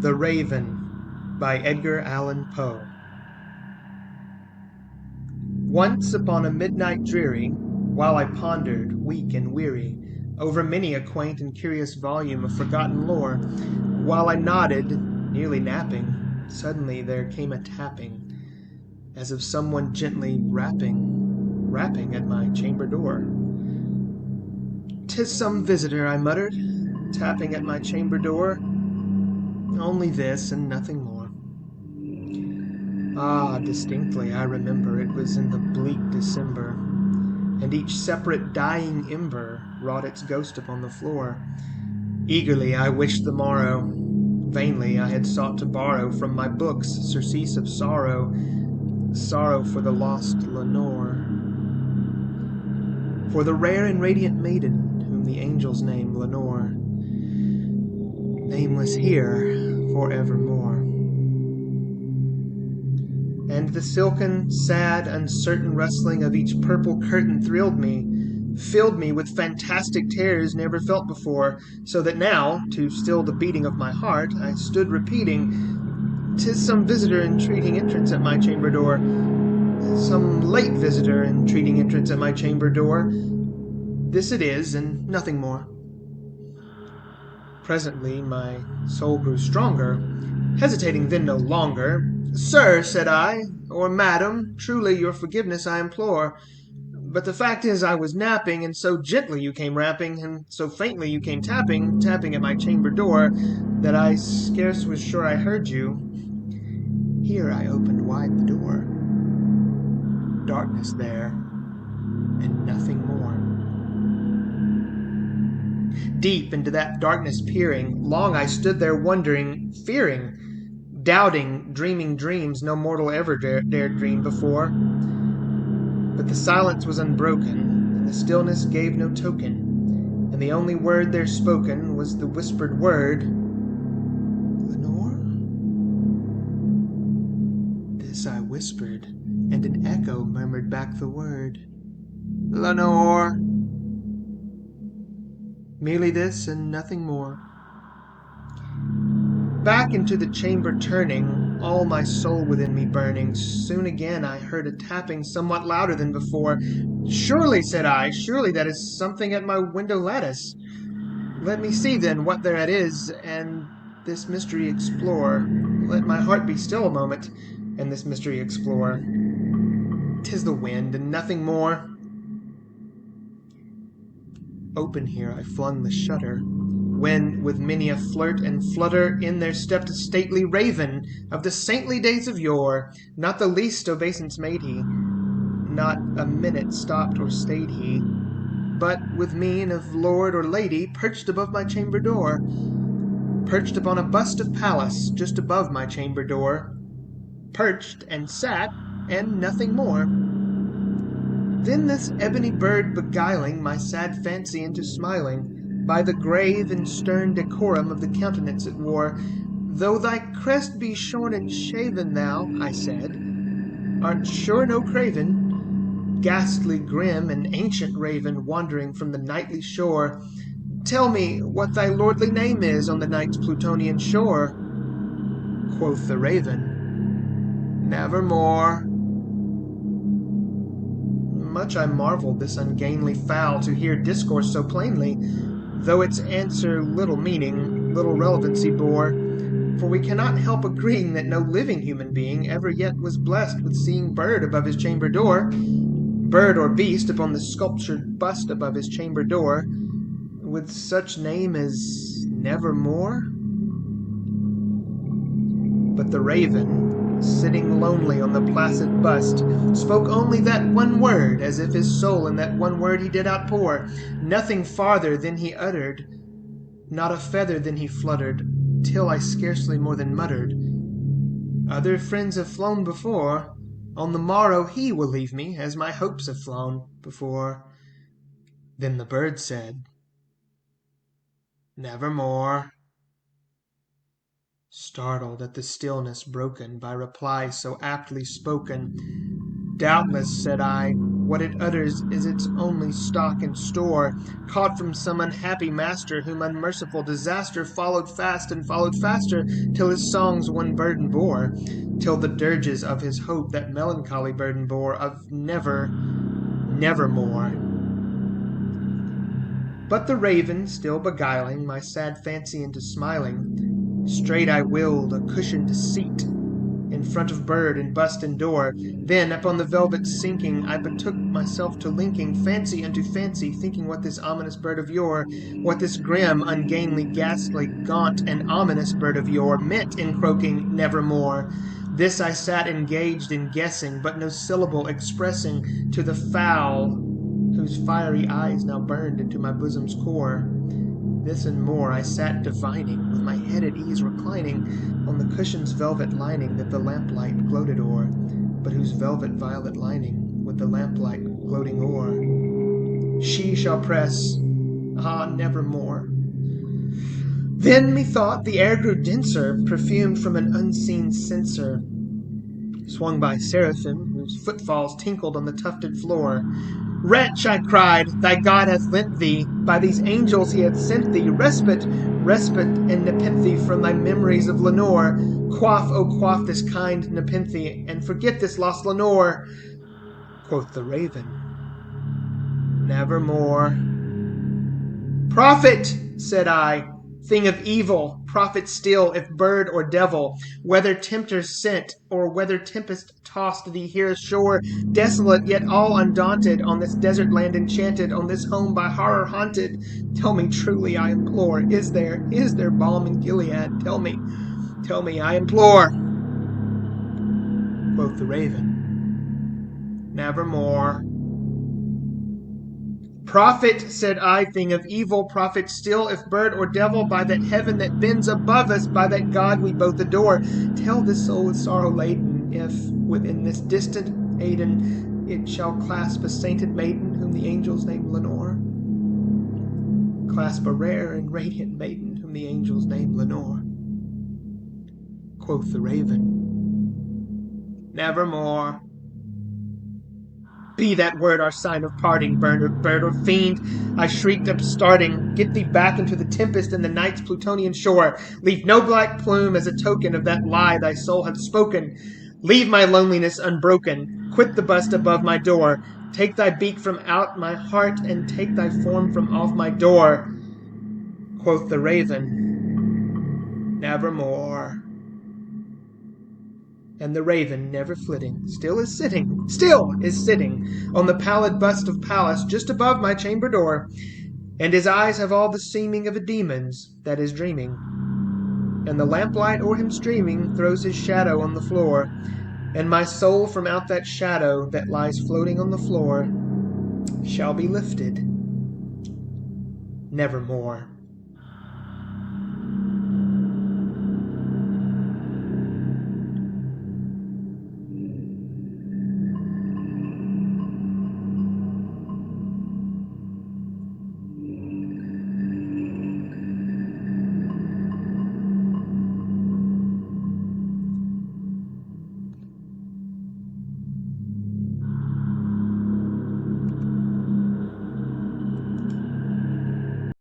The Raven by Edgar Allan Poe. Once upon a midnight dreary, while I pondered, weak and weary, over many a quaint and curious volume of forgotten lore, while I nodded, nearly napping, suddenly there came a tapping, as of someone gently rapping at my chamber door. "'Tis some visitor," I muttered, tapping at my chamber door. Only this and nothing more. Ah, distinctly I remember it was in the bleak December, and each separate dying ember wrought its ghost upon the floor. Eagerly I wished the morrow. Vainly I had sought to borrow from my books surcease of sorrow, sorrow for the lost Lenore, for the rare and radiant maiden whom the angels name Lenore, nameless here forevermore. And the silken, sad, uncertain rustling of each purple curtain thrilled me, filled me with fantastic terrors never felt before, so that now, to still the beating of my heart, I stood repeating, "'Tis some visitor entreating entrance at my chamber door, some late visitor entreating entrance at my chamber door. This it is, and nothing more." Presently my soul grew stronger, hesitating then no longer. "Sir," said I, "or madam, truly your forgiveness I implore. But the fact is I was napping, and so gently you came rapping, and so faintly you came tapping at my chamber door, that I scarce was sure I heard you." Here I opened wide the door. Darkness there, and nothing more. Deep into that darkness peering, long I stood there wondering, fearing, doubting, dreaming dreams no mortal ever dared dream before. But the silence was unbroken, and the stillness gave no token, and the only word there spoken was the whispered word, "Lenore?" This I whispered, and an echo murmured back the word, "Lenore." Merely this and nothing more. Back into the chamber turning, all my soul within me burning, soon again I heard a tapping somewhat louder than before. "Surely," said I, "surely that is something at my window lattice. Let me see then what thereat is, and this mystery explore. Let my heart be still a moment, and this mystery explore. 'Tis the wind, and nothing more." Open here I flung the shutter, when, with many a flirt and flutter, in there stepped a stately raven of the saintly days of yore. Not the least obeisance made he, not a minute stopped or stayed he, but, with mien of lord or lady, perched above my chamber door, perched upon a bust of Pallas just above my chamber door, perched and sat, and nothing more. Then this ebony bird beguiling my sad fancy into smiling, by the grave and stern decorum of the countenance it wore. "Though thy crest be shorn and shaven, thou," I said, "art sure no craven, ghastly grim and ancient raven wandering from the nightly shore. Tell me what thy lordly name is on the night's Plutonian shore." Quoth the raven, "Nevermore." Much I marveled this ungainly fowl to hear discourse so plainly, though its answer little meaning, little relevancy bore, for we cannot help agreeing that no living human being ever yet was blessed with seeing bird above his chamber door, bird or beast upon the sculptured bust above his chamber door, with such name as Nevermore. But the raven, sitting lonely on the placid bust, spoke only that one word, as if his soul in that one word he did outpour. Nothing farther than he uttered, not a feather than he fluttered, till I scarcely more than muttered, "Other friends have flown before, on the morrow he will leave me, as my hopes have flown before." Then the bird said, "Nevermore." Startled at the stillness broken by reply so aptly spoken, "Doubtless," said I, What it utters is its only stock and store, caught from some unhappy master, whom unmerciful disaster followed fast and followed faster, till his songs one burden bore, till the dirges of his hope that melancholy burden bore, of never, nevermore. But the raven, still beguiling my sad fancy into smiling, straight I willed a cushioned seat in front of bird and bust and door. Then, upon the velvet sinking, I betook myself to linking fancy unto fancy, thinking what this ominous bird of yore, what this grim, ungainly, ghastly, gaunt, and ominous bird of yore meant in croaking nevermore. This I sat engaged in guessing, but no syllable expressing to the fowl whose fiery eyes now burned into my bosom's core. This and more I sat divining, with my head at ease reclining on the cushion's velvet lining that the lamplight gloated o'er, but whose velvet violet lining with the lamplight gloating o'er she shall press, ah, nevermore. Then methought the air grew denser, perfumed from an unseen censer, swung by seraphim, whose footfalls tinkled on the tufted floor. Wretch, I cried, thy God hath lent thee, by these angels he hath sent thee, respite and nepenthe from thy memories of Lenore. Quaff, O quaff this kind nepenthe, and forget this lost Lenore. Quoth the raven, nevermore. Prophet, said I, thing of evil, prophet still, if bird or devil, whether tempter sent, or whether tempest tossed thee here ashore, desolate yet all undaunted, on this desert land enchanted, on this home by horror haunted. Tell me truly, I implore, is there balm in Gilead? Tell me, I implore. Quoth the raven, nevermore. Prophet, said I, thing of evil, prophet still, if bird or devil, by that heaven that bends above us, by that God we both adore, tell this soul with sorrow laden, if, within this distant Aidenn, it shall clasp a sainted maiden, whom the angels name Lenore. Clasp a rare and radiant maiden, whom the angels name Lenore. Quoth the raven, nevermore. Be that word our sign of parting, bird or fiend, I shrieked upstarting. Get thee back into the tempest and the night's Plutonian shore. Leave no black plume as a token of that lie thy soul hath spoken. Leave my loneliness unbroken. Quit the bust above my door. Take thy beak from out my heart, and take thy form from off my door. Quoth the raven, nevermore. And the raven, never flitting, still is sitting on the pallid bust of Pallas just above my chamber door, and his eyes have all the seeming of a demon's that is dreaming, and the lamplight o'er him streaming throws his shadow on the floor, and my soul from out that shadow that lies floating on the floor shall be lifted nevermore.